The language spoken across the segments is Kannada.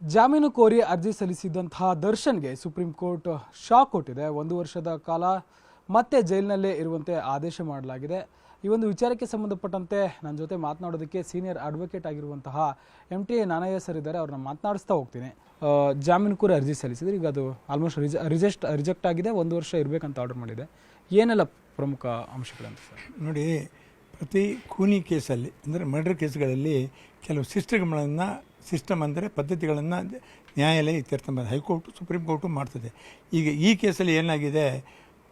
ಜಾಮೀನು ಕೋರಿ ಅರ್ಜಿ ಸಲ್ಲಿಸಿದಂತಹ ದರ್ಶನ್ಗೆ ಸುಪ್ರೀಂ ಕೋರ್ಟ್ ಶಾಕ್ ಕೊಟ್ಟಿದೆ. 1 ವರ್ಷದ ಕಾಲ ಮತ್ತೆ ಜೈಲಿನಲ್ಲೇ ಇರುವಂತೆ ಆದೇಶ ಮಾಡಲಾಗಿದೆ. ಈ ಒಂದು ವಿಚಾರಕ್ಕೆ ಸಂಬಂಧಪಟ್ಟಂತೆ ನನ್ನ ಜೊತೆ ಮಾತನಾಡೋದಕ್ಕೆ ಸೀನಿಯರ್ ಅಡ್ವೊಕೇಟ್ ಆಗಿರುವಂತಹ MT ನಾನಯ್ಯ ಸರ್ ಇದ್ದಾರೆ. ಅವ್ರನ್ನ ಮಾತನಾಡಿಸ್ತಾ ಹೋಗ್ತೀನಿ. ಜಾಮೀನು ಕೋರಿ ಅರ್ಜಿ ಸಲ್ಲಿಸಿದ್ರೆ ಈಗ ಅದು ಆಲ್ಮೋಸ್ಟ್ ರಿಜೆಕ್ಟ್ ಆಗಿದೆ. 1 ವರ್ಷ ಇರಬೇಕಂತ ಆರ್ಡರ್ ಮಾಡಿದೆ. ಏನೆಲ್ಲ ಪ್ರಮುಖ ಅಂಶಗಳಂತ ಸರ್? ನೋಡಿ, ಪ್ರತಿ ಖೂನಿ ಕೇಸಲ್ಲಿ ಅಂದರೆ ಮರ್ಡರ್ ಕೇಸ್ಗಳಲ್ಲಿ ಕೆಲವು ಸಿಸ್ಟಮ್ ಅಂದರೆ ಪದ್ಧತಿಗಳನ್ನು ನ್ಯಾಯಾಲಯ ಇತ್ಯರ್ಥ ಮಾಡಿ ಹೈಕೋರ್ಟು ಸುಪ್ರೀಂ ಕೋರ್ಟು ಮಾಡ್ತದೆ. ಈಗ ಈ ಕೇಸಲ್ಲಿ ಏನಾಗಿದೆ,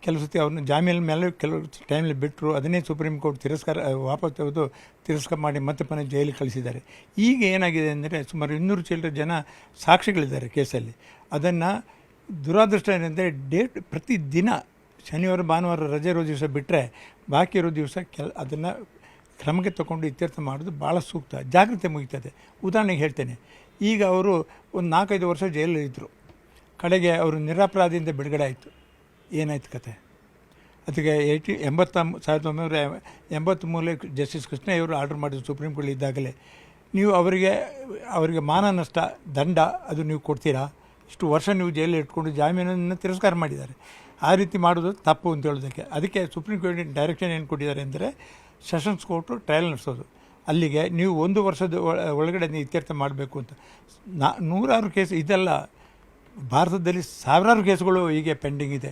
ಕೆಲವು ಸತಿ ಅವ್ರನ್ನ ಜಾಮೀನು ಮೇಲೆ ಕೆಲವು ಟೈಮಲ್ಲಿ ಬಿಟ್ಟರು, ಅದನ್ನೇ ಸುಪ್ರೀಂ ಕೋರ್ಟ್ ವಾಪಸ್ ತೆಗೆದು ತಿರಸ್ಕಾರ ಮಾಡಿ ಮತ್ತೆ ಪುನಃ ಜೈಲಿಗೆ ಕಳಿಸಿದ್ದಾರೆ. ಈಗ ಏನಾಗಿದೆ ಅಂದರೆ ಸುಮಾರು 200 ಚಿಲ್ಲರೆ ಜನ ಸಾಕ್ಷಿಗಳಿದ್ದಾರೆ ಕೇಸಲ್ಲಿ. ಅದನ್ನು ದುರಾದೃಷ್ಟ ಏನಂದರೆ ಪ್ರತಿದಿನ ಶನಿವಾರ ಭಾನುವಾರ ರಜೆ ಇರೋ ದಿವಸ ಬಿಟ್ಟರೆ ಬಾಕಿ ಇರೋ ದಿವಸ ಅದನ್ನು ಕ್ರಮಕ್ಕೆ ತಗೊಂಡು ಇತ್ಯರ್ಥ ಮಾಡೋದು ಭಾಳ ಸೂಕ್ತ, ಜಾಗ್ರತೆ ಮುಗಿತದೆ. ಉದಾಹರಣೆಗೆ ಹೇಳ್ತೇನೆ, ಈಗ ಅವರು ಒಂದು 4-5 ವರ್ಷ ಜೈಲಲ್ಲಿದ್ದರು. ಕಡೆಗೆ ಅವರು ನಿರಪರಾಧಿಯಿಂದ ಬಿಡುಗಡೆ ಆಯಿತು. ಏನಾಯ್ತು ಕತೆ? ಅದಕ್ಕೆ 1983 ಜಸ್ಟಿಸ್ ಕೃಷ್ಣಯ್ಯವರು ಆರ್ಡರ್ ಮಾಡಿದ್ರು ಸುಪ್ರೀಂ ಕೋರ್ಟ್ ಇದ್ದಾಗಲೇ, ನೀವು ಅವರಿಗೆ ಮಾನ ನಷ್ಟ ದಂಡ ಅದು ನೀವು ಕೊಡ್ತೀರಾ? ಇಷ್ಟು ವರ್ಷ ನೀವು ಜೈಲಲ್ಲಿ ಇಟ್ಕೊಂಡು ಜಾಮೀನನ್ನು ತಿರಸ್ಕಾರ ಮಾಡಿದ್ದಾರೆ. ಆ ರೀತಿ ಮಾಡೋದು ತಪ್ಪು ಅಂತ ಹೇಳೋದಕ್ಕೆ ಅದಕ್ಕೆ ಸುಪ್ರೀಂ ಕೋರ್ಟ್ ಡೈರೆಕ್ಷನ್ ಏನು ಕೊಟ್ಟಿದ್ದಾರೆ ಅಂದರೆ, ಸೆಷನ್ಸ್ ಕೋರ್ಟು ಟ್ರಯಲ್ ನಡೆಸೋದು, ಅಲ್ಲಿಗೆ ನೀವು 1 ವರ್ಷದ ಒಳಗಡೆ ನೀವು ಇತ್ಯರ್ಥ ಮಾಡಬೇಕು ಅಂತ. ನೂರಾರು ಕೇಸ್ ಇದೆಲ್ಲ ಭಾರತದಲ್ಲಿ ಸಾವಿರಾರು ಕೇಸುಗಳು ಹೀಗೆ ಪೆಂಡಿಂಗ್ ಇದೆ.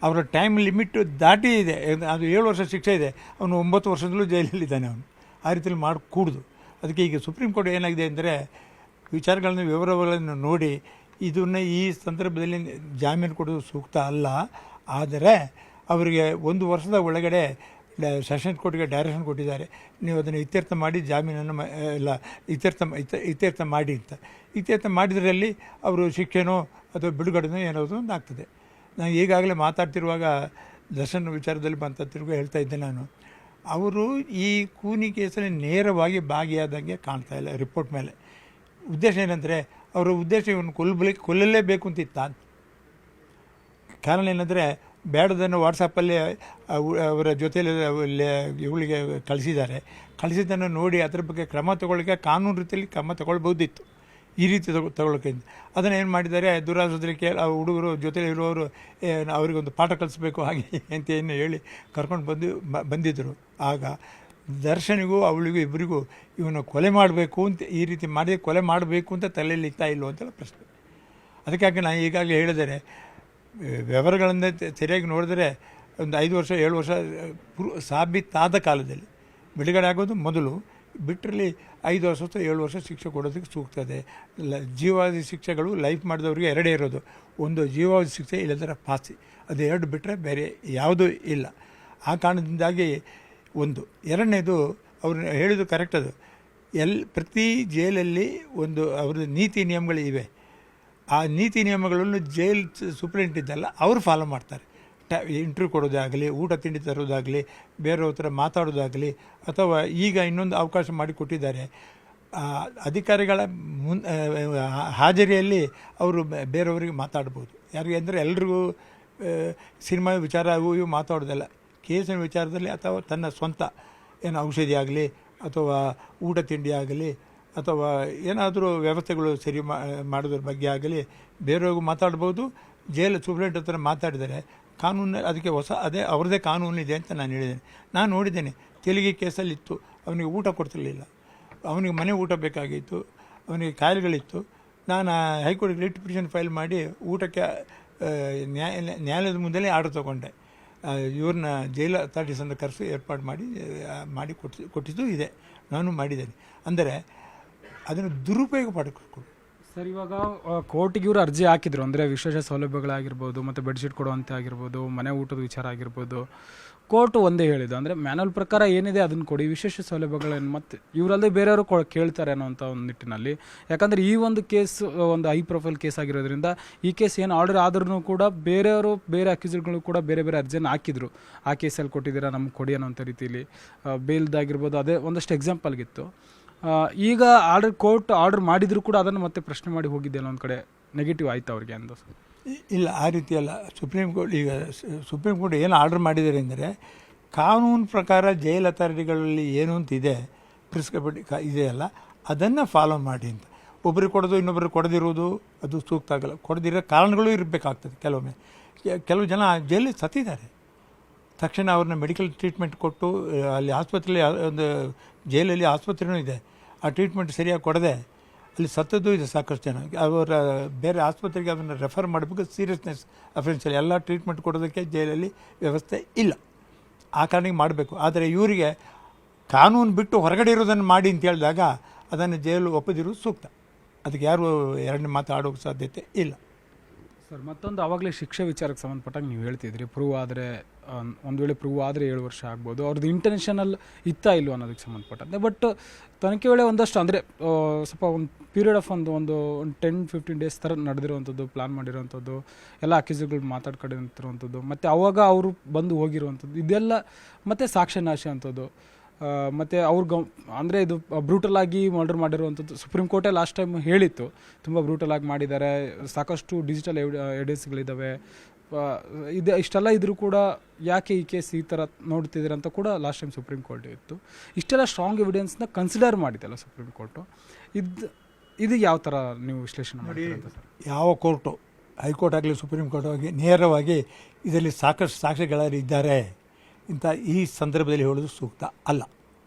ಅವರ ಟೈಮ್ ಲಿಮಿಟ್ ದಾಟಿ ಇದೆ. ಅದು 7 ವರ್ಷ ಶಿಕ್ಷೆ ಇದೆ, ಅವನು 9 ವರ್ಷದಲ್ಲೂ ಜೈಲಲ್ಲಿದ್ದಾನೆ. ಅವನು ಆ ರೀತಿಯಲ್ಲಿ ಮಾಡಕೂಡ್ದು. ಅದಕ್ಕೆ ಈಗ ಸುಪ್ರೀಂ ಕೋರ್ಟ್ ಏನಾಗಿದೆ ಅಂದರೆ, ವಿಚಾರಗಳನ್ನು ವಿವರಗಳನ್ನು ನೋಡಿ ಇದನ್ನು ಈ ಸಂದರ್ಭದಲ್ಲಿ ಜಾಮೀನು ಕೊಡೋದು ಸೂಕ್ತ ಅಲ್ಲ. ಆದರೆ ಅವರಿಗೆ 1 ವರ್ಷದ ಒಳಗಡೆ ಸೆಷನ್ಸ್ ಕೋರ್ಟ್ಗೆ ಡೈರೆಕ್ಷನ್ ಕೊಟ್ಟಿದ್ದಾರೆ, ನೀವು ಅದನ್ನು ಇತ್ಯರ್ಥ ಮಾಡಿ ಜಾಮೀನನ್ನು ಎಲ್ಲ ಇತ್ಯರ್ಥ ಮಾಡಿ ಅಂತ. ಇತ್ಯರ್ಥ ಮಾಡಿದ್ರಲ್ಲಿ ಅವರು ಶಿಕ್ಷೆನೋ ಅಥವಾ ಬಿಡುಗಡೆನೋ ಏನಾದರೂ ಒಂದು ಆಗ್ತದೆ. ನಾನು ಈಗಾಗಲೇ ಮಾತಾಡ್ತಿರುವಾಗ ದರ್ಶನ್ ವಿಚಾರದಲ್ಲಿ ಮಾತಾಡ್ತಿರುವಾಗ ಹೇಳ್ತಾ ಇದ್ದೆ ನಾನು, ಅವರು ಈ ಕೂನಿ ಕೇಸಲ್ಲಿ ನೇರವಾಗಿ ಭಾಗಿಯಾದಂಗೆ ಕಾಣ್ತಾ ಇಲ್ಲ ರಿಪೋರ್ಟ್ ಮೇಲೆ. ಉದ್ದೇಶ ಏನಂದರೆ, ಅವರ ಉದ್ದೇಶ ಇವನು ಕೊಲ್ಲಲೇಬೇಕು ಅಂತಿತ್ತ. ಕಾರಣ ಏನಂದರೆ, ಬೇಡದನ್ನು ವಾಟ್ಸಪ್ಪಲ್ಲಿ ಅವರ ಜೊತೆಯಲ್ಲಿ ಇವಳಿಗೆ ಕಳಿಸಿದ್ದನ್ನು ನೋಡಿ ಅದರ ಬಗ್ಗೆ ಕ್ರಮ ತಗೊಳ್ಳೋಕ್ಕೆ ಕಾನೂನು ರೀತಿಯಲ್ಲಿ ಕ್ರಮ ತಗೊಳ್ಬೋದಿತ್ತು. ಈ ರೀತಿ ತಗೊಳ್ಳೋಕೆ ಅದನ್ನು ಏನು ಮಾಡಿದ್ದಾರೆ, ದುರಾಸದಲ್ಲಿ ಹುಡುಗರು ಜೊತೆಲಿ ಇರುವವರು ಅವರಿಗೊಂದು ಪಾಠ ಕಲಿಸ್ಬೇಕು ಹಾಗೆ ಅಂತ ಏನು ಹೇಳಿ ಕರ್ಕೊಂಡು ಬಂದಿದ್ದರು. ಆಗ ದರ್ಶನಿಗೂ ಅವಳಿಗೂ ಇಬ್ಬರಿಗೂ ಇವನು ಕೊಲೆ ಮಾಡಬೇಕು ಅಂತ ಈ ರೀತಿ ಮಾಡಿ ಕೊಲೆ ಮಾಡಬೇಕು ಅಂತ ತಲೆಯಲ್ಲಿ ಇತ್ತಾ ಇಲ್ಲೋ ಅಂತೆಲ್ಲ ಪ್ರಶ್ನೆ. ಅದಕ್ಕಾಗಿ ನಾನು ಈಗಾಗಲೇ ಹೇಳಿದರೆ, ವ್ಯವಹಾರಗಳಿಂದ ಸರಿಯಾಗಿ ನೋಡಿದ್ರೆ ಒಂದು 5 ವರ್ಷ 7 ವರ್ಷ ಸಾಬೀತಾದ ಕಾಲದಲ್ಲಿ ಬಿಡುಗಡೆ ಆಗೋದು ಮೊದಲು, ಬಿಟ್ಟರಲ್ಲಿ 5 ವರ್ಷ 7 ವರ್ಷ ಶಿಕ್ಷೆ ಕೊಡೋದಕ್ಕೆ ಸೂಕ್ತದೆ. ಜೀವಾವಧಿ ಶಿಕ್ಷೆಗಳು ಲೈಫ್ ಮಾಡಿದವರಿಗೆ 2 ಇರೋದು, ಒಂದು ಜೀವಾವಧಿ ಶಿಕ್ಷೆ, ಇಲ್ಲದರ ಫಾಸಿ. ಅದು 2 ಬಿಟ್ಟರೆ ಬೇರೆ ಯಾವುದೂ ಇಲ್ಲ. ಆ ಕಾರಣದಿಂದಾಗಿ ಒಂದು. ಎರಡನೇದು, ಅವರು ಹೇಳಿದ್ದು ಕರೆಕ್ಟ್. ಅದು ಪ್ರತಿ ಜೈಲಲ್ಲಿ ಒಂದು ಅವ್ರದ್ದು ನೀತಿ ನಿಯಮಗಳು ಇವೆ. ಆ ನೀತಿ ನಿಯಮಗಳನ್ನು ಜೈಲ್ ಸೂಪ್ರಿಂಟ್ ಇದ್ದಲ್ಲ ಅವರು ಫಾಲೋ ಮಾಡ್ತಾರೆ. ಇಂಟರ್ವ್ಯೂ ಕೊಡೋದಾಗಲಿ, ಊಟ ತಿಂಡಿ ತರೋದಾಗಲಿ, ಬೇರೆಯವ್ರ ಥರ ಮಾತಾಡೋದಾಗಲಿ, ಅಥವಾ ಈಗ ಇನ್ನೊಂದು ಅವಕಾಶ ಮಾಡಿಕೊಟ್ಟಿದ್ದಾರೆ, ಅಧಿಕಾರಿಗಳ ಹಾಜರಿಯಲ್ಲಿ ಅವರು ಬೇರೆಯವರಿಗೆ ಮಾತಾಡ್ಬೋದು. ಯಾರಿಗೆ ಅಂದರೆ ಎಲ್ರಿಗೂ ಸಿನಿಮಾ ವಿಚಾರ ಇವು ಮಾತಾಡೋದಲ್ಲ, ಕೇಸಿನ ವಿಚಾರದಲ್ಲಿ ಅಥವಾ ತನ್ನ ಸ್ವಂತ ಏನು ಔಷಧಿ ಆಗಲಿ ಅಥವಾ ಊಟ ತಿಂಡಿ ಆಗಲಿ ಅಥವಾ ಏನಾದರೂ ವ್ಯವಸ್ಥೆಗಳು ಸರಿ ಮಾಡೋದ್ರ ಬಗ್ಗೆ ಆಗಲಿ ಬೇರೆಯವ್ರಿಗೂ ಮಾತಾಡ್ಬೋದು. ಜೈಲು ಸೂಪ್ರೆಂಟ್ ಹತ್ರ ಮಾತಾಡಿದರೆ ಕಾನೂನು ಅದಕ್ಕೆ ಅದೇ ಅವ್ರದ್ದೇ ಕಾನೂನಿದೆ ಅಂತ ನಾನು ಹೇಳಿದ್ದೇನೆ. ನಾನು ನೋಡಿದ್ದೇನೆ, ತೆಲುಗಿ ಕೇಸಲ್ಲಿತ್ತು, ಅವನಿಗೆ ಊಟ ಕೊಡ್ತಿರಲಿಲ್ಲ, ಅವನಿಗೆ ಮನೆ ಊಟ ಬೇಕಾಗಿತ್ತು, ಅವನಿಗೆ ಕಾಯಿಲೆಗಳಿತ್ತು. ನಾನು ಹೈಕೋರ್ಟ್ಗೆ ರಿಟ್ ಪಿಟಿಷನ್ ಫೈಲ್ ಮಾಡಿ ಊಟಕ್ಕೆ ನ್ಯಾಯಾಲಯದ ಮುಂದೆಯೇ ಆರ್ಡರ್ ತೊಗೊಂಡೆ. ಇವ್ರನ್ನ ಜೈಲು ಅಥಾರಿಟೀಸನ್ನು ಕರೆಸಿ ಏರ್ಪಾಡು ಮಾಡಿ ಕೊಟ್ಟಿದ್ದು ಇದೆ, ನಾನು ಮಾಡಿದ್ದೇನೆ. ಅಂದರೆ ಅದನ್ನು ದುರುಪಯೋಗ ಪಡ್ಕೊಂಡು ಸರ್, ಇವಾಗ ಕೋರ್ಟಿಗೆ ಇವರು ಅರ್ಜಿ ಹಾಕಿದ್ರು ಅಂದರೆ ವಿಶೇಷ ಸೌಲಭ್ಯಗಳಾಗಿರ್ಬೋದು, ಮತ್ತು ಬೆಡ್ಶೀಟ್ ಕೊಡುವಂತೆ ಆಗಿರ್ಬೋದು, ಮನೆ ಊಟದ ವಿಚಾರ ಆಗಿರ್ಬೋದು, ಕೋರ್ಟು ಒಂದೇ ಹೇಳಿದ್ದು ಅಂದರೆ ಮ್ಯಾನುವಲ್ ಪ್ರಕಾರ ಏನಿದೆ ಅದನ್ನು ಕೊಡಿ, ವಿಶೇಷ ಸೌಲಭ್ಯಗಳನ್ನು ಮತ್ತು ಇವರಲ್ಲದೆ ಬೇರೆಯವರು ಕೇಳ್ತಾರೆ ಅನ್ನೋಂಥ ಒಂದು ನಿಟ್ಟಿನಲ್ಲಿ. ಯಾಕಂದರೆ ಈ ಒಂದು ಕೇಸ್ ಒಂದು ಹೈ ಪ್ರೊಫೈಲ್ ಕೇಸ್ ಆಗಿರೋದ್ರಿಂದ ಈ ಕೇಸ್ ಏನು ಆರ್ಡರ್ ಆದ್ರೂ ಕೂಡ ಬೇರೆಯವರು ಬೇರೆ ಅಕ್ಯೂಸ್ಡ್ಗಳು ಕೂಡ ಬೇರೆ ಬೇರೆ ಅರ್ಜಿಯನ್ನು ಹಾಕಿದ್ರು, ಆ ಕೇಸಲ್ಲಿ ಕೊಟ್ಟಿದ್ದೀರಾ ನಮ್ಗೆ ಕೊಡಿ ಅನ್ನೋಂಥ ರೀತಿಯಲ್ಲಿ. ಬೇಲ್ದಾಗಿರ್ಬೋದು, ಅದೇ ಒಂದಷ್ಟು ಎಕ್ಸಾಂಪಲ್ಗಿತ್ತು. ಈಗ ಕೋರ್ಟ್ ಆರ್ಡರ್ ಮಾಡಿದರೂ ಕೂಡ ಅದನ್ನು ಮತ್ತೆ ಪ್ರಶ್ನೆ ಮಾಡಿ ಹೋಗಿದ್ದೆಲ್ಲ ಒಂದು ಕಡೆ ನೆಗೆಟಿವ್ ಆಯಿತು ಅವ್ರಿಗೆ ಅಂದ. ಇಲ್ಲ, ಆ ರೀತಿ ಅಲ್ಲ. ಸುಪ್ರೀಂ ಕೋರ್ಟ್ ಏನು ಆರ್ಡರ್ ಮಾಡಿದ್ದಾರೆ ಅಂದರೆ, ಕಾನೂನು ಪ್ರಕಾರ ಜೈಲ್ ಅಥಾರಿಟಿಗಳಲ್ಲಿ ಏನು ಅಂತ ಇದೆ ಪ್ರಿಸ್ಕ್ರಿಪ್ಟ್ ಇದೆಯಲ್ಲ ಅದನ್ನು ಫಾಲೋ ಮಾಡಿ ಅಂತ. ಒಬ್ಬರಿಗೆ ಕೊಡೋದು ಇನ್ನೊಬ್ಬರಿಗೆ ಕೊಡದಿರುವುದು ಅದು ಸೂಕ್ತ ಆಗಲ್ಲ. ಕೊಡದಿರೋ ಕಾರಣಗಳು ಇರಬೇಕಾಗ್ತದೆ. ಕೆಲವೊಮ್ಮೆ ಕೆಲವು ಜನ ಜೈಲಿಗೆ ಸತ್ತಿದ್ದಾರೆ, ತಕ್ಷಣ ಅವ್ರನ್ನ ಮೆಡಿಕಲ್ ಟ್ರೀಟ್ಮೆಂಟ್ ಕೊಟ್ಟು ಅಲ್ಲಿ ಆಸ್ಪತ್ರೆಯಲ್ಲಿ ಒಂದು ಜೈಲಲ್ಲಿ ಆಸ್ಪತ್ರೆಯೂ ಇದೆ, ಆ ಟ್ರೀಟ್ಮೆಂಟ್ ಸರಿಯಾಗಿ ಕೊಡದೆ ಅಲ್ಲಿ ಸತ್ತದ್ದು ಇದೆ ಸಾಕಷ್ಟು ಜನ. ಅವರ ಬೇರೆ ಆಸ್ಪತ್ರೆಗೆ ಅದನ್ನು ರೆಫರ್ ಮಾಡಬೇಕು. ಸೀರಿಯಸ್ನೆಸ್ ಅಫೆನ್ಸಲ್ಲಿ ಎಲ್ಲ ಟ್ರೀಟ್ಮೆಂಟ್ ಕೊಡೋದಕ್ಕೆ ಜೈಲಲ್ಲಿ ವ್ಯವಸ್ಥೆ ಇಲ್ಲ, ಆ ಕಾರಣಕ್ಕೆ ಮಾಡಬೇಕು. ಆದರೆ ಇವರಿಗೆ ಕಾನೂನು ಬಿಟ್ಟು ಹೊರಗಡೆ ಇರೋದನ್ನು ಮಾಡಿ ಅಂತ ಹೇಳಿದಾಗ ಅದನ್ನು ಜೈಲು ಒಪ್ಪದಿರೋದು ಸೂಕ್ತ. ಅದಕ್ಕೆ ಯಾರು ಎರಡನೇ ಮಾತು ಆಡೋಕ್ಕೆ ಸಾಧ್ಯತೆ ಇಲ್ಲ. ಸರ್, ಮತ್ತೊಂದು ಆವಾಗಲೇ ಶಿಕ್ಷೆ ವಿಚಾರಕ್ಕೆ ಸಂಬಂಧಪಟ್ಟಾಗ ನೀವು ಹೇಳ್ತಿದ್ರಿ, ಪ್ರೂವ್ ಆದರೆ ಒಂದು ವೇಳೆ ಪ್ರೂವ್ ಆದರೆ 7 ವರ್ಷ ಆಗ್ಬೋದು. ಅವ್ರದ್ದು ಇಂಟೆನ್ಷನಲ್ ಇತ್ತಾ ಇಲ್ವೋ ಅನ್ನೋದಕ್ಕೆ ಸಂಬಂಧಪಟ್ಟಂತೆ. ಬಟ್ ತನಿಖೆ ವೇಳೆ ಒಂದಷ್ಟು ಅಂದರೆ ಸ್ವಲ್ಪ ಒಂದು ಪೀರಿಯಡ್ ಆಫ್ ಒಂದು 10-15 ಡೇಸ್ ಥರ ನಡೆದಿರುವಂಥದ್ದು, ಪ್ಲ್ಯಾನ್ ಮಾಡಿರೋವಂಥದ್ದು, ಎಲ್ಲ ಅಕ್ಯೂಸ್ಗಳು ಮಾತಾಡ್ಕೊಂಡಿರುವಂಥದ್ದು, ಮತ್ತು ಅವಾಗ ಅವರು ಬಂದು ಹೋಗಿರುವಂಥದ್ದು, ಇದೆಲ್ಲ ಮತ್ತು ಸಾಕ್ಷ್ಯನಾಶ ಅಂಥದ್ದು, ಮತ್ತು ಅವ್ರಿಗೆ ಅಂದರೆ ಇದು ಬ್ರೂಟಲಾಗಿ ಮರ್ಡರ್ ಮಾಡಿರುವಂಥದ್ದು ಸುಪ್ರೀಂ ಕೋರ್ಟೇ ಲಾಸ್ಟ್ ಟೈಮ್ ಹೇಳಿತ್ತು, ತುಂಬ ಬ್ರೂಟಲಾಗಿ ಮಾಡಿದ್ದಾರೆ, ಸಾಕಷ್ಟು ಡಿಜಿಟಲ್ ಎವಿಡೆನ್ಸ್ಗಳಿದ್ದಾವೆ, ಇಷ್ಟೆಲ್ಲ ಇದ್ರೂ ಕೂಡ ಯಾಕೆ ಈ ಕೇಸ್ ಈ ಥರ ನೋಡ್ತಿದ್ದೀರ ಅಂತ ಕೂಡ ಲಾಸ್ಟ್ ಟೈಮ್ ಸುಪ್ರೀಂ ಕೋರ್ಟ್ ಇತ್ತು. ಇಷ್ಟೆಲ್ಲ ಸ್ಟ್ರಾಂಗ್ ಎವಿಡೆನ್ಸ್ನ ಕನ್ಸಿಡರ್ ಮಾಡಿದ್ದಲ್ಲ ಸುಪ್ರೀಂ ಕೋರ್ಟು. ಇದು ಯಾವ ಥರ ನೀವು ವಿಶ್ಲೇಷಣೆ ಮಾಡಿ? ಯಾವ ಕೋರ್ಟು, ಹೈಕೋರ್ಟ್ ಆಗಲಿ ಸುಪ್ರೀಂ ಕೋರ್ಟ್ ಆಗಿ ನೇರವಾಗಿ ಇದರಲ್ಲಿ ಸಾಕಷ್ಟು ಸಾಕ್ಷಿಗಳು ಇದ್ದಾರೆ ಇಂಥ ಈ ಸಂದರ್ಭದಲ್ಲಿ ಹೇಳೋದು ಸೂಕ್ತ ಅಲ್ಲ.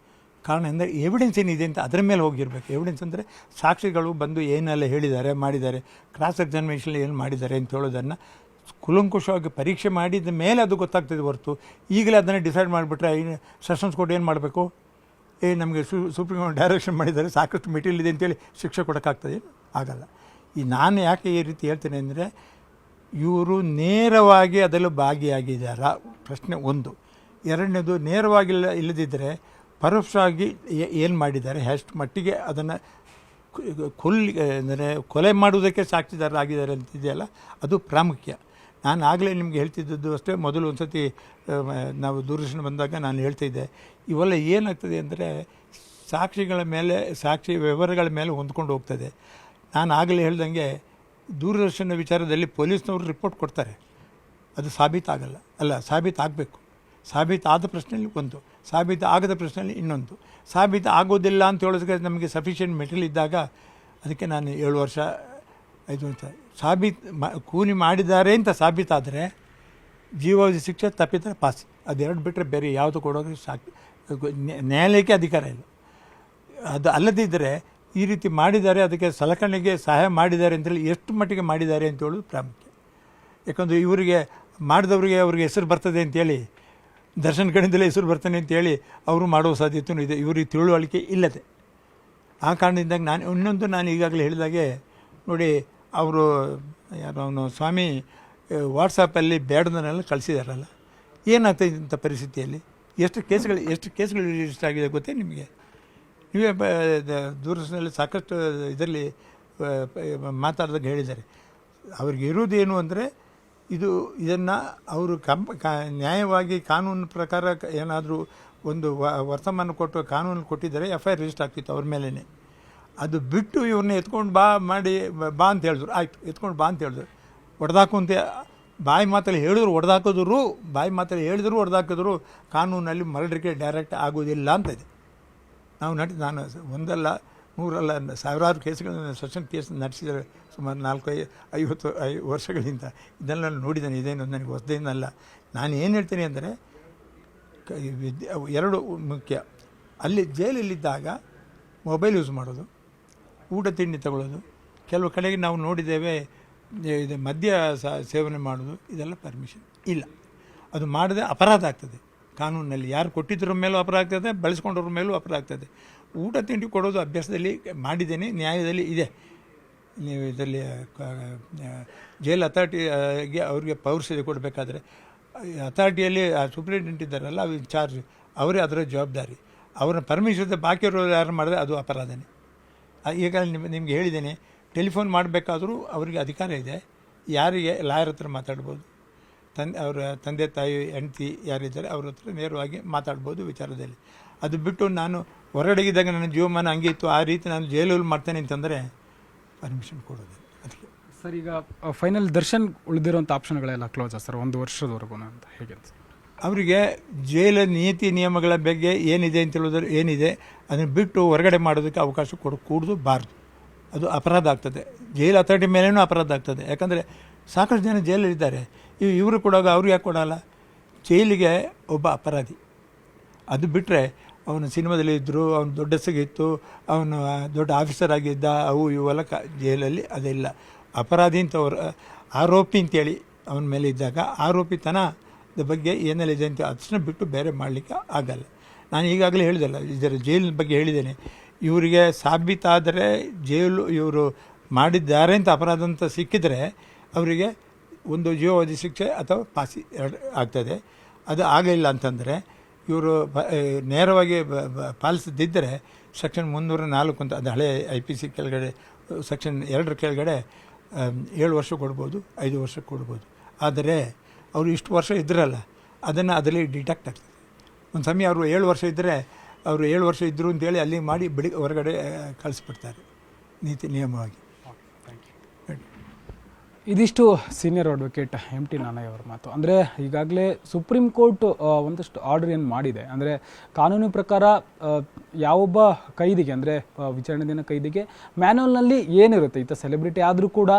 ಕಾರಣ ಅಂದರೆ ಎವಿಡೆನ್ಸ್ ಏನಿದೆ ಅಂತ ಅದರ ಮೇಲೆ ಹೋಗಿರಬೇಕು. ಎವಿಡೆನ್ಸ್ ಅಂದರೆ ಸಾಕ್ಷಿಗಳು ಬಂದು ಏನೆಲ್ಲ ಹೇಳಿದ್ದಾರೆ, ಮಾಡಿದ್ದಾರೆ, ಕ್ರಾಸ್ ಎಕ್ಸಾಮಿನೇಷನ್ ಏನು ಮಾಡಿದ್ದಾರೆ ಅಂತ ಹೇಳೋದನ್ನು ಕುಲಂಕುಷವಾಗಿ ಪರೀಕ್ಷೆ ಮಾಡಿದ ಮೇಲೆ ಅದು ಗೊತ್ತಾಗ್ತದೆ ಹೊರತು ಈಗಲೇ ಅದನ್ನು ಡಿಸೈಡ್ ಮಾಡಿಬಿಟ್ರೆ ಸೆಷನ್ಸ್ ಕೋರ್ಟ್ ಏನು ಮಾಡಬೇಕು, ನಮಗೆ ಸುಪ್ರೀಂ ಕೋರ್ಟ್ ಡೈರೆಕ್ಷನ್ ಮಾಡಿದ್ದಾರೆ, ಸಾಕಷ್ಟು ಮೆಟೀರಿಯಲ್ ಇದೆ ಅಂತೇಳಿ ಶಿಕ್ಷೆ ಕೊಡೋಕ್ಕಾಗ್ತದೆ? ಆಗಲ್ಲ. ನಾನು ಯಾಕೆ ಈ ರೀತಿ ಹೇಳ್ತೇನೆ ಅಂದರೆ, ಇವರು ನೇರವಾಗಿ ಅದರಲ್ಲೂ ಭಾಗಿಯಾಗಿದ್ದಾರಾ ಪ್ರಶ್ನೆ ಒಂದು. ಎರಡನೇದು, ನೇರವಾಗಿಲ್ಲ ಇಲ್ಲದಿದ್ದರೆ ಪರೋಕ್ಷವಾಗಿ ಏನು ಮಾಡಿದ್ದಾರೆ, ಎಷ್ಟು ಮಟ್ಟಿಗೆ ಅದನ್ನು ಅಂದರೆ ಕೊಲೆ ಮಾಡುವುದಕ್ಕೆ ಸಾಕ್ಷಿದಾರರಾಗಿದ್ದಾರೆ ಅಂತಿದೆಯಲ್ಲ, ಅದು ಪ್ರಾಮುಖ್ಯ. ನಾನು ಆಗಲೇ ನಿಮಗೆ ಹೇಳ್ತಿದ್ದದ್ದು ಅಷ್ಟೇ. ಮೊದಲು ಒಂದು ಸತಿ ನಾವು ದೂರದರ್ಶನ ಬಂದಾಗ ನಾನು ಹೇಳ್ತಿದ್ದೆ, ಇವೆಲ್ಲ ಏನಾಗ್ತದೆ ಅಂದರೆ ಸಾಕ್ಷಿಗಳ ಮೇಲೆ, ಸಾಕ್ಷಿ ವಿವರಗಳ ಮೇಲೆ ಹೊಂದ್ಕೊಂಡು ಹೋಗ್ತದೆ. ನಾನು ಆಗಲೇ ಹೇಳ್ದಂಗೆ ದೂರದರ್ಶನ ವಿಚಾರದಲ್ಲಿ ಪೊಲೀಸ್ನವರು ರಿಪೋರ್ಟ್ ಕೊಡ್ತಾರೆ, ಅದು ಸಾಬೀತಾಗಲ್ಲ. ಸಾಬೀತಾಗಬೇಕು. ಸಾಬೀತಾದ ಪ್ರಶ್ನೆಯಲ್ಲಿ ಒಂದು, ಸಾಬೀತು ಆಗದ ಪ್ರಶ್ನೆಯಲ್ಲಿ ಇನ್ನೊಂದು. ಸಾಬೀತು ಆಗೋದಿಲ್ಲ ಅಂತ ಹೇಳೋದಕ್ಕೆ ನಮಗೆ ಸಫಿಷಿಯೆಂಟ್ ಮೆಟೀರಿಯಲ್ ಇದ್ದಾಗ ಅದಕ್ಕೆ ನಾನು 7 ವರ್ಷ 5 ವರ್ಷ ಕೂಲಿ ಮಾಡಿದ್ದಾರೆ ಅಂತ ಸಾಬೀತಾದರೆ ಜೀವಾವಧಿ ಶಿಕ್ಷೆ, ತಪ್ಪಿದರೆ ಪಾಸಿ, ಅದೆರಡು ಬಿಟ್ಟರೆ ಬೇರೆ ಯಾವುದು ಕೊಡೋದು ನ್ಯಾಯಾಲಯಕ್ಕೆ ಅಧಿಕಾರ ಇಲ್ಲ. ಅದು ಅಲ್ಲದಿದ್ದರೆ ಈ ರೀತಿ ಮಾಡಿದ್ದಾರೆ, ಅದಕ್ಕೆ ಸಲಕರಣೆಗೆ ಸಹಾಯ ಮಾಡಿದ್ದಾರೆ ಅಂತೇಳಿ ಎಷ್ಟು ಮಟ್ಟಿಗೆ ಮಾಡಿದ್ದಾರೆ ಅಂತ ಹೇಳೋದು ಪ್ರಾಮುಖ್ಯ. ಯಾಕಂದರೆ ಇವರಿಗೆ ಮಾಡಿದವರಿಗೆ ಅವ್ರಿಗೆ ಹೆಸರು ಬರ್ತದೆ ಅಂತೇಳಿ, ದರ್ಶನ್ ಕಡೆಯಿಂದಲೇ ಹೆಸರು ಬರ್ತಾನೆ ಅಂತೇಳಿ ಅವರು ಮಾಡುವ ಸಾಧ್ಯತೆಯೂ ಇದೆ. ಇವರಿಗೆ ತಿಳುವಳಿಕೆ ಇಲ್ಲದೆ. ಆ ಕಾರಣದಿಂದ ನಾನು ಈಗಾಗಲೇ ಹೇಳಿದಾಗೆ ನೋಡಿ, ಅವರು ಅವನು ಸ್ವಾಮಿ ವಾಟ್ಸಪ್ಪಲ್ಲಿ ಬೇಡದನ್ನೆಲ್ಲ ಕಳಿಸಿದಾರಲ್ಲ, ಏನಾಗ್ತದೆ ಇಂಥ ಪರಿಸ್ಥಿತಿಯಲ್ಲಿ? ಎಷ್ಟು ಕೇಸ್ಗಳು ರಿಜಿಸ್ಟರ್ ಆಗಿದೆ ಗೊತ್ತೇ ನಿಮಗೆ? ನೀವೇ ದೂರದರ್ಶನದಲ್ಲಿ ಸಾಕಷ್ಟು ಇದರಲ್ಲಿ ಮಾತಾಡಿದಾಗ ಹೇಳಿದ್ದಾರೆ. ಅವ್ರಿಗೆ ಇರೋದೇನು ಅಂದರೆ, ಇದನ್ನು ಅವರು ನ್ಯಾಯವಾಗಿ ಕಾನೂನು ಪ್ರಕಾರ ಏನಾದರೂ ಒಂದು ವರ್ತಮಾನ ಕೊಟ್ಟು ಕಾನೂನು ಕೊಟ್ಟಿದ್ದಾರೆ, FIR ರಿಜಿಸ್ಟರ್ ಆಗ್ತಿತ್ತು ಅವ್ರ ಮೇಲೇ. ಅದು ಬಿಟ್ಟು ಇವ್ರನ್ನ ಎತ್ಕೊಂಡು ಬಾ ಅಂತ ಹೇಳಿದ್ರು. ಆಯಿತು, ಎತ್ಕೊಂಡು ಬಾ ಅಂತ ಹೇಳಿದ್ರು. ಹೊಡೆದಾಕು ಅಂತ ಬಾಯಿ ಮಾತಲ್ಲಿ ಹೇಳಿದ್ರು, ಹೊಡೆದಾಕಿದ್ರು. ಕಾನೂನಲ್ಲಿ ಮರ್ಡರ್ಗೆ ಡೈರೆಕ್ಟ್ ಆಗೋದಿಲ್ಲ ಅಂತ ಇದೆ. ನಾನು ಒಂದಲ್ಲ 100 ಸಾವಿರಾರು ಕೇಸ್ಗಳನ್ನು ಸೆಷನ್ ಕೇಸ್ ನಡೆಸಿದರೆ ಸುಮಾರು 40-50 ವರ್ಷಗಳಿಂದ. ಇದೆಲ್ಲ ನೋಡಿದ್ದೇನೆ, ಇದೇನು ನನಗೆ ಹೊಸದೇನಲ್ಲ. ನಾನು ಏನು ಹೇಳ್ತೀನಿ ಅಂದರೆ, ಎರಡು ಮುಖ್ಯ. ಅಲ್ಲಿ ಜೈಲಲ್ಲಿದ್ದಾಗ ಮೊಬೈಲ್ ಯೂಸ್ ಮಾಡೋದು, ಊಟ ತಿಂಡಿ ತಗೊಳ್ಳೋದು, ಕೆಲವು ಕಡೆಗೆ ನಾವು ನೋಡಿದ್ದೇವೆ ಇದು ಮದ್ಯ ಸೇವನೆ ಮಾಡೋದು, ಇದೆಲ್ಲ ಪರ್ಮಿಷನ್ ಇಲ್ಲ. ಅದು ಮಾಡದೆ ಅಪರಾಧ ಆಗ್ತದೆ ಕಾನೂನಿನಲ್ಲಿ. ಯಾರು ಕೊಟ್ಟಿದ್ರ ಮೇಲೂ ಅಪರಾಧ ಆಗ್ತದೆ, ಬಳಸ್ಕೊಂಡವ್ರ ಮೇಲೂ ಅಪರಾಧ ಆಗ್ತದೆ. ಊಟ ತಿಂಡಿ ಕೊಡೋದು ಅಭ್ಯಾಸದಲ್ಲಿ ಮಾಡಿದ್ದೇನೆ, ನ್ಯಾಯದಲ್ಲಿ ಇದೆ. ನೀವು ಇದರಲ್ಲಿ ಜೈಲ್ ಅಥಾರಿಟಿಗೆ ಅವ್ರಿಗೆ ಪೌರಸ್ತ್ಯ ಕೊಡಬೇಕಾದ್ರೆ ಅಥಾರಿಟಿಯಲ್ಲಿ ಸೂಪ್ರಿಂಟೆಂಡೆಂಟ್ ಇದ್ದಾರಲ್ಲ, ಅವ್ರು ಚಾರ್ಜ್, ಅವರೇ ಅದರ ಜವಾಬ್ದಾರಿ. ಅವ್ರನ್ನ ಪರ್ಮಿಷನ್ ಬಾಕಿ ಇರೋರು ಯಾರು ಮಾಡಿದ್ರೆ ಅದು ಅಪರಾಧನೇ. ಈಗ ನಿಮಗೆ ಹೇಳಿದ್ದೇನೆ, ಟೆಲಿಫೋನ್ ಮಾಡಬೇಕಾದ್ರೂ ಅವರಿಗೆ ಅಧಿಕಾರ ಇದೆ. ಯಾರಿಗೆ ಲಾಯರ್ ಹತ್ರ ಮಾತಾಡ್ಬೋದು, ಅವರ ತಂದೆ ತಾಯಿ ಹೆಂಡತಿ ಯಾರಿದ್ದಾರೆ ಅವ್ರ ಹತ್ರ ನೇರವಾಗಿ ಮಾತಾಡ್ಬೋದು ವಿಚಾರದಲ್ಲಿ. ಅದು ಬಿಟ್ಟು ನಾನು ಹೊರಗಡೆಗಿದ್ದಾಗ ನನ್ನ ಜೀವಮಾನ ಹಂಗೆ ಇತ್ತು, ಆ ರೀತಿ ನಾನು ಜೈಲಲ್ಲಿ ಮಾಡ್ತೇನೆ ಅಂತಂದರೆ ಪರ್ಮಿಷನ್ ಕೊಡೋದು. ಅದಕ್ಕೆ ಸರ್, ಈಗ ಫೈನಲ್ ದರ್ಶನ್ ಉಳಿದಿರೋಂಥ ಆಪ್ಷನ್ಗಳೆಲ್ಲ ಕ್ಲೋಸಾ ಸರ್ 1 ವರ್ಷದವರೆಗೂ ಅಂತ? ಹೇಗೆ ಅವರಿಗೆ ಜೈಲ ನೀತಿ ನಿಯಮಗಳ ಬಗ್ಗೆ ಏನಿದೆ ಅಂತ ಹೇಳೋದ್ರೆ ಏನಿದೆ, ಅದನ್ನು ಬಿಟ್ಟು ಹೊರಗಡೆ ಮಾಡೋದಕ್ಕೆ ಅವಕಾಶ ಕೂಡದು ಬಾರ್ದು. ಅದು ಅಪರಾಧ ಆಗ್ತದೆ. ಜೈಲ್ ಅಥಾರಿಟಿ ಮೇಲೇನೂ ಅಪರಾಧ ಆಗ್ತದೆ. ಯಾಕಂದರೆ ಸಾಕಷ್ಟು ಜನ ಜೈಲಲ್ಲಿದ್ದಾರೆ. ಇವರು ಕೊಡುವಾಗ ಅವ್ರು ಯಾಕೆ ಕೊಡೋಲ್ಲ? ಜೈಲಿಗೆ ಒಬ್ಬ ಅಪರಾಧಿ, ಅದು ಬಿಟ್ಟರೆ ಅವನು ಸಿನಿಮಾದಲ್ಲಿ ಇದ್ದರು, ಅವನು ದೊಡ್ಡ ಹೆಸರಿಗಿತ್ತು, ಅವನು ದೊಡ್ಡ ಆಫೀಸರ್ ಆಗಿದ್ದ, ಅವು ಇವೆಲ್ಲ ಜೈಲಲ್ಲಿ ಅದಿಲ್ಲ. ಅಪರಾಧಿ ಅಂತವ್ರು ಆರೋಪಿ ಅಂತೇಳಿ ಅವನ ಮೇಲೆ ಇದ್ದಾಗ ಆರೋಪಿತನದ ಬಗ್ಗೆ ಏನೆಲ್ಲ ಇದೆ ಅಂತ ಅದನ್ನ ಬಿಟ್ಟು ಬೇರೆ ಮಾಡಲಿಕ್ಕೆ ಆಗಲ್ಲ. ನಾನು ಈಗಾಗಲೇ ಹೇಳಿದಲ್ಲ, ಇದರ ಜೈಲಿನ ಬಗ್ಗೆ ಹೇಳಿದ್ದೇನೆ. ಇವರಿಗೆ ಸಾಬೀತಾದರೆ ಜೈಲು ಇವರು ಮಾಡಿದ್ದಾರೆ ಅಂತ ಅಪರಾಧ ಅಂತ ಸಿಕ್ಕಿದರೆ ಅವರಿಗೆ ಒಂದು ಜೀವಾವಧಿ ಶಿಕ್ಷೆ ಅಥವಾ ಫಾಸಿ ಎರಡು ಆಗ್ತದೆ. ಅದು ಆಗಲಿಲ್ಲ ಅಂತಂದರೆ ಇವರು ನೇರವಾಗಿ ಪಾಲಿಸದಿದ್ದರೆ ಸೆಕ್ಷನ್ 304 ಅಂತ, ಅದು ಹಳೆ IPC ಕೆಳಗಡೆ ಸೆಕ್ಷನ್ 2 ಕೆಳಗಡೆ 7 ವರ್ಷ ಕೊಡ್ಬೋದು, 5 ವರ್ಷ ಕೊಡ್ಬೋದು. ಆದರೆ ಅವರು ಇಷ್ಟು ವರ್ಷ ಇದ್ರಲ್ಲ, ಅದನ್ನು ಅದರಲ್ಲಿ ಡಿಟೆಕ್ಟ್ ಆಗ್ತದೆ. ಒಂದು ಸಮಯ ಅವರು 7 ವರ್ಷ ಇದ್ದರೆ ಅವರು 7 ವರ್ಷ ಇದ್ದರು ಅಂತೇಳಿ ಅಲ್ಲಿ ಮಾಡಿ ಹೊರಗಡೆ ಕಳಿಸ್ಬಿಡ್ತಾರೆ ನೀತಿ ನಿಯಮವಾಗಿ. ಇದಿಷ್ಟು ಸೀನಿಯರ್ ಅಡ್ವೊಕೇಟ್ MT ನಾಣಯ್ಯ ಅವರ ಮಾತು. ಅಂದರೆ ಈಗಾಗಲೇ ಸುಪ್ರೀಂ ಕೋರ್ಟ್ ಒಂದಷ್ಟು ಆರ್ಡರ್ ಏನು ಮಾಡಿದೆ, ಅಂದರೆ ಕಾನೂನು ಪ್ರಕಾರ ಯಾವೊಬ್ಬ ಕೈದಿಗೆ, ಅಂದರೆ ವಿಚಾರಣೆ ದಿನ ಕೈದಿಗೆ ಮ್ಯಾನ್ಯಲ್ನಲ್ಲಿ ಏನಿರುತ್ತೆ, ಈತ ಸೆಲೆಬ್ರಿಟಿ ಆದರೂ ಕೂಡ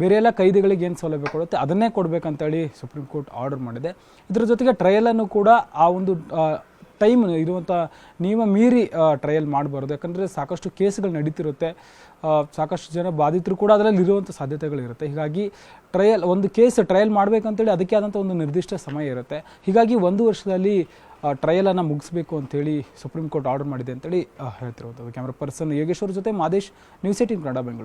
ಬೇರೆ ಎಲ್ಲ ಕೈದಿಗಳಿಗೆ ಏನು ಸೌಲಭ್ಯ ಕೊಡುತ್ತೆ ಅದನ್ನೇ ಕೊಡಬೇಕಂತೇಳಿ ಸುಪ್ರೀಂ ಕೋರ್ಟ್ ಆರ್ಡರ್ ಮಾಡಿದೆ. ಇದರ ಜೊತೆಗೆ ಟ್ರಯಲನ್ನು ಕೂಡ ಆ ಒಂದು ಟೈಮ್ ಇರುವಂಥ ನಿಯಮ ಮೀರಿ ಟ್ರಯಲ್ ಮಾಡಬಾರ್ದು. ಯಾಕಂದರೆ ಸಾಕಷ್ಟು ಕೇಸ್ಗಳು ನಡೀತಿರುತ್ತೆ, ಸಾಕಷ್ಟು ಜನ ಬಾಧಿತರು ಕೂಡ ಅದರಲ್ಲಿ ಇರುವಂಥ ಸಾಧ್ಯತೆಗಳಿರುತ್ತೆ. ಹೀಗಾಗಿ ಒಂದು ಕೇಸ್ ಟ್ರಯಲ್ ಮಾಡಬೇಕಂತೇಳಿ ಅದಕ್ಕೆ ಆದಂಥ ಒಂದು ನಿರ್ದಿಷ್ಟ ಸಮಯ ಇರುತ್ತೆ. ಹೀಗಾಗಿ 1 ವರ್ಷದಲ್ಲಿ ಟ್ರಯಲನ್ನು ಮುಗಿಸ್ಬೇಕು ಅಂತೇಳಿ ಸುಪ್ರೀಂ ಕೋರ್ಟ್ ಆರ್ಡರ್ ಮಾಡಿದೆ ಅಂತೇಳಿ ಹೇಳ್ತಿರೋದು. ಕ್ಯಾಮ್ರಾ ಪರ್ಸನ್ ಯೋಗೇಶ್ವರ್ ಜೊತೆ ಮಾದೇಶ್, ನ್ಯೂಸ್ 18 ಕನ್ನಡ, ಬೆಂಗಳೂರು.